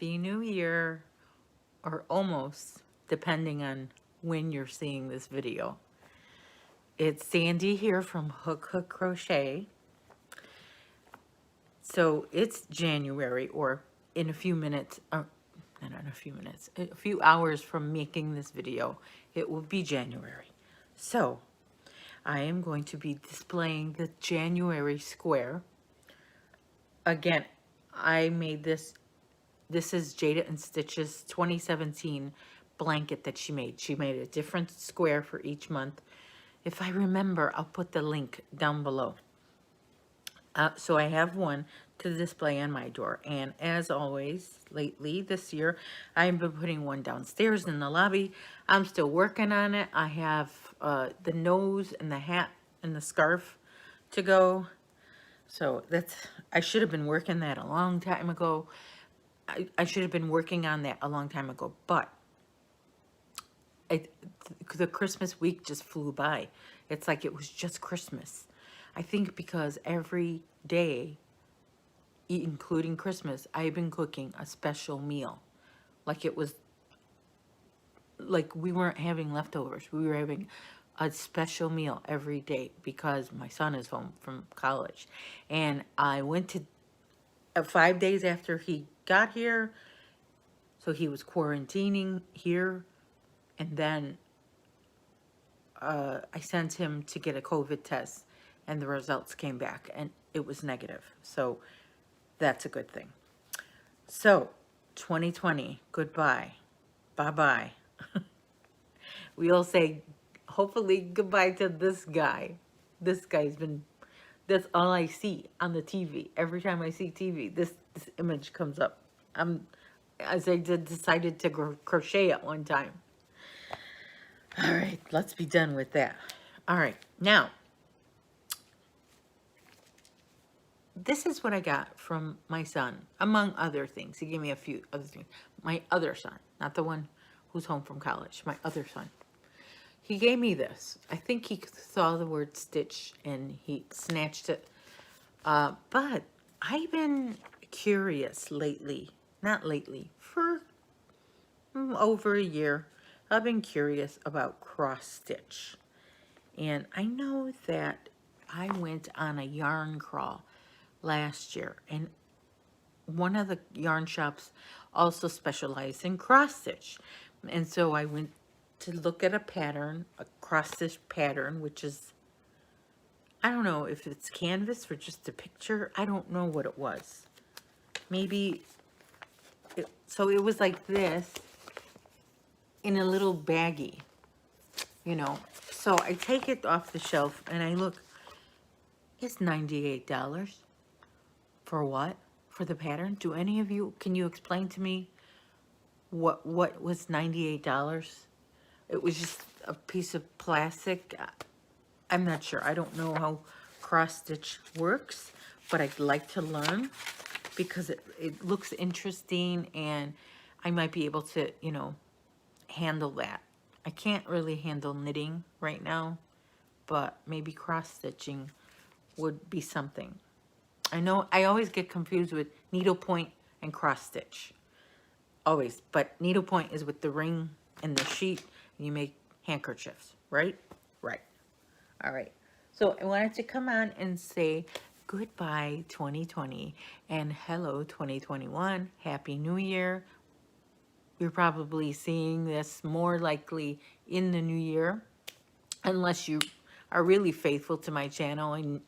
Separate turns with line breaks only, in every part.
Happy New Year, or almost, depending on when you're seeing this video. It's Sandy here from Hook Crochet. So it's January, or in a few minutes, not in a few minutes, a few hours from making this video, it will be January. So I am going to be displaying the January square. Again, I made this. This is Jada and Stitch's 2017 blanket that she made. She made a different square for each month. If I remember, I'll put the link down below. So I have one to display on my door. And as always, lately this year, I've been putting one downstairs in the lobby. I'm still working on it. I have the nose and the hat and the scarf to go. So I should have been working that a long time ago. I should have been working on that a long time ago, but the Christmas week just flew by. It's like it was just Christmas. I think because every day, including Christmas, I've been cooking a special meal. Like it was, like we weren't having leftovers. We were having a special meal every day because my son is home from college. And I went to 5 days after he got here, so he was quarantining here, and then I sent him to get a COVID test, and the results came back, and it was negative. So that's a good thing. So 2020, goodbye, bye-bye. We all say, hopefully, goodbye to this guy. This guy's been, that's all I see on the TV. Every time I see TV, this image comes up. As I decided to crochet at one time. All right, let's be done with that. All right, now, this is what I got from my son, among other things. He gave me a few other things. My other son, not the one who's home from college, my other son. He gave me this. I think he saw the word stitch and he snatched it. But I've been curious lately, not lately, for over a year. I've been curious about cross stitch. And I know that I went on a yarn crawl last year, and one of the yarn shops also specialized in cross stitch. And so I went to look at a pattern, a cross stitch pattern, which is, I don't know if it's canvas or just a picture. I don't know what it was. Maybe, so it was like this in a little baggie, you know. So I take it off the shelf and I look, it's $98. For what? For the pattern? Do any of you, can you explain to me what was $98? It was just a piece of plastic. I'm not sure. I don't know how cross stitch works, but I'd like to learn because it looks interesting and I might be able to, you know, handle that. I can't really handle knitting right now, but maybe cross stitching would be something. I know I always get confused with needlepoint and cross stitch. Always. But needlepoint is with the ring and the sheet, and you make handkerchiefs, right? Right. All right. So I wanted to come on and say goodbye 2020 and hello 2021. Happy New Year. You're probably seeing this more likely in the new year, unless you are really faithful to my channel and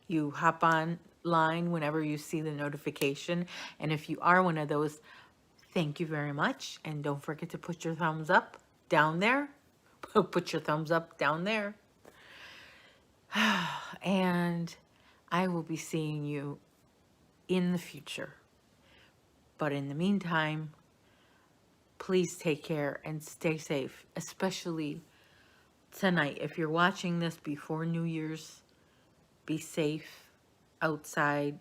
you hop online whenever you see the notification. And if you are one of those, thank you very much. And don't forget to put your thumbs up down there. Put your thumbs up down there. And I will be seeing you in the future. But in the meantime, please take care and stay safe, especially tonight. If you're watching this before New Year's, be safe outside.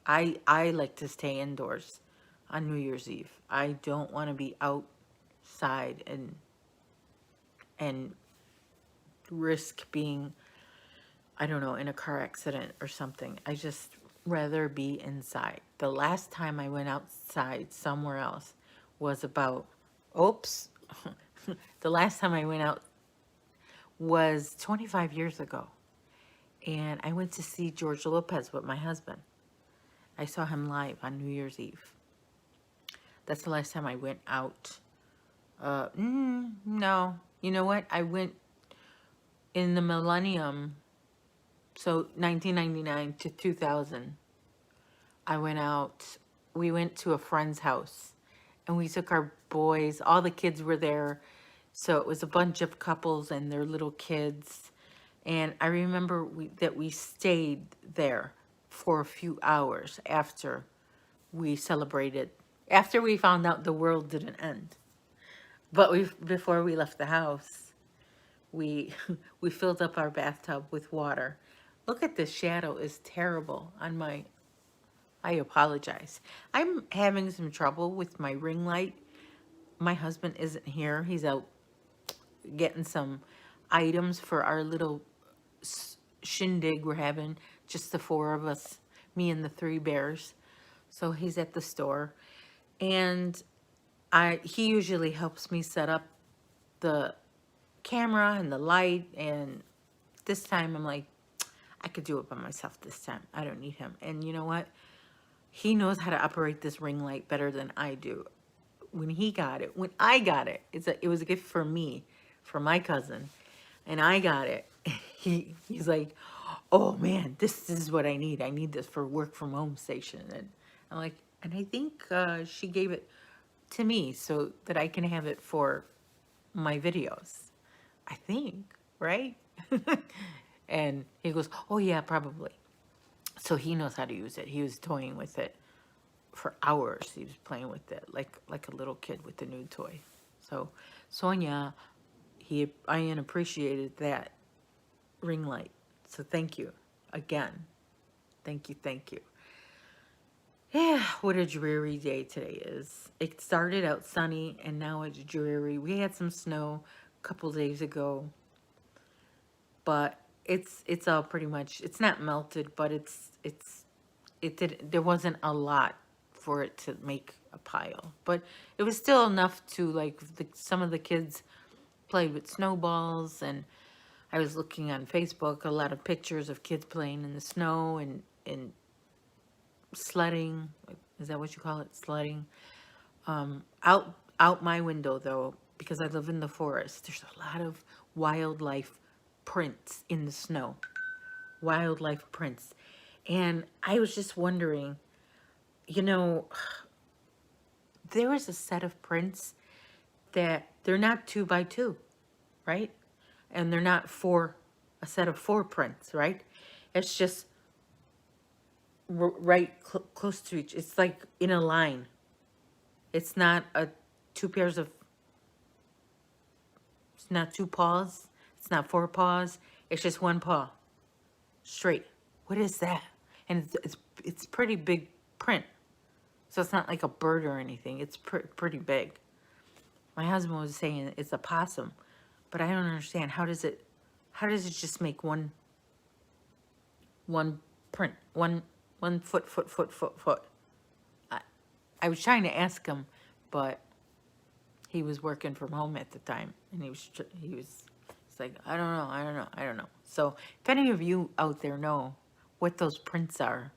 I like to stay indoors on New Year's Eve. I don't want to be outside and risk being, I don't know, in a car accident or something. I just rather be inside. The last time I went outside somewhere else was about, oops, the last time I went out was 25 years ago. And I went to see George Lopez with my husband. I saw him live on New Year's Eve. That's the last time I went out. No. You know what? I went in the millennium, so 1999 to 2000. I went out. We went to a friend's house, and we took our boys. All the kids were there. So it was a bunch of couples and their little kids. And I remember that we stayed there for a few hours after we celebrated, after we found out the world didn't end. But before we left the house, we we filled up our bathtub with water. Look at this shadow is terrible on my, I apologize. I'm having some trouble with my ring light. My husband isn't here. He's out getting some items for our little shindig we're having, just the four of us, me and the three bears. So he's at the store, and he usually helps me set up the camera and the light, and this time I'm like, I could do it by myself this time. I don't need him. And you know what? He knows how to operate this ring light better than I do. When I got it, it was a gift for me, for my cousin, and I got it. He's like, oh man, this is what I need. I need this for work from home station. And I'm like, and I think she gave it to me so that I can have it for my videos. I think, right? And he goes, oh yeah, probably. So he knows how to use it. He was toying with it for hours. He was playing with it like a little kid with a new toy. So Sonia, Ian appreciated that ring light. So thank you again. Thank you. Yeah, what a dreary day today is. It started out sunny and now it's dreary. We had some snow a couple days ago, but it's all pretty much, it's not melted, but there wasn't a lot for it to make a pile, but it was still enough to, like, some of the kids played with snowballs, and I was looking on Facebook, a lot of pictures of kids playing in the snow and sledding. Is that what you call it? Sledding. Out my window, though, because I live in the forest, there's a lot of wildlife prints in the snow. Wildlife prints. And I was just wondering, you know, there is a set of prints that they're not 2 by 2, right? And they're not a set of 4 prints, right? It's just right close to each. It's like in a line. It's not 2 pairs of, it's not 2 paws. It's not 4 paws. It's just 1 paw. Straight. What is that? And it's pretty big print. So it's not like a bird or anything. It's pretty big. My husband was saying it's a possum, but I don't understand. How does it just make one print, one foot? I was trying to ask him, but he was working from home at the time, and he's like, I don't know. So if any of you out there know what those prints are,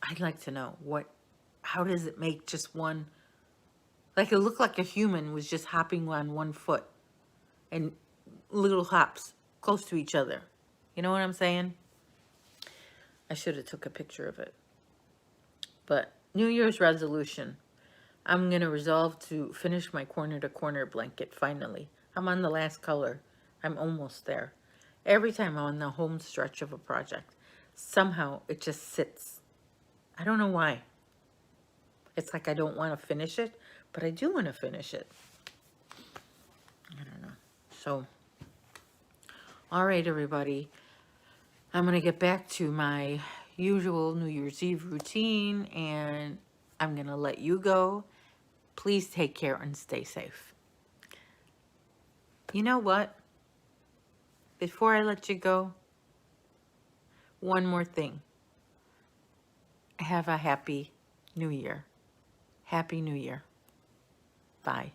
I'd like to know how does it make just one? Like, it looked like a human was just hopping on 1 foot and little hops close to each other. You know what I'm saying? I should have took a picture of it. But New Year's resolution. I'm going to resolve to finish my corner to corner blanket finally. I'm on the last color. I'm almost there. Every time I'm on the home stretch of a project, somehow it just sits. I don't know why. It's like I don't want to finish it, but I do want to finish it. I don't know. So, all right, everybody. I'm going to get back to my usual New Year's Eve routine, and I'm going to let you go. Please take care and stay safe. You know what? Before I let you go, one more thing. Have a happy New Year. Happy New Year. Bye.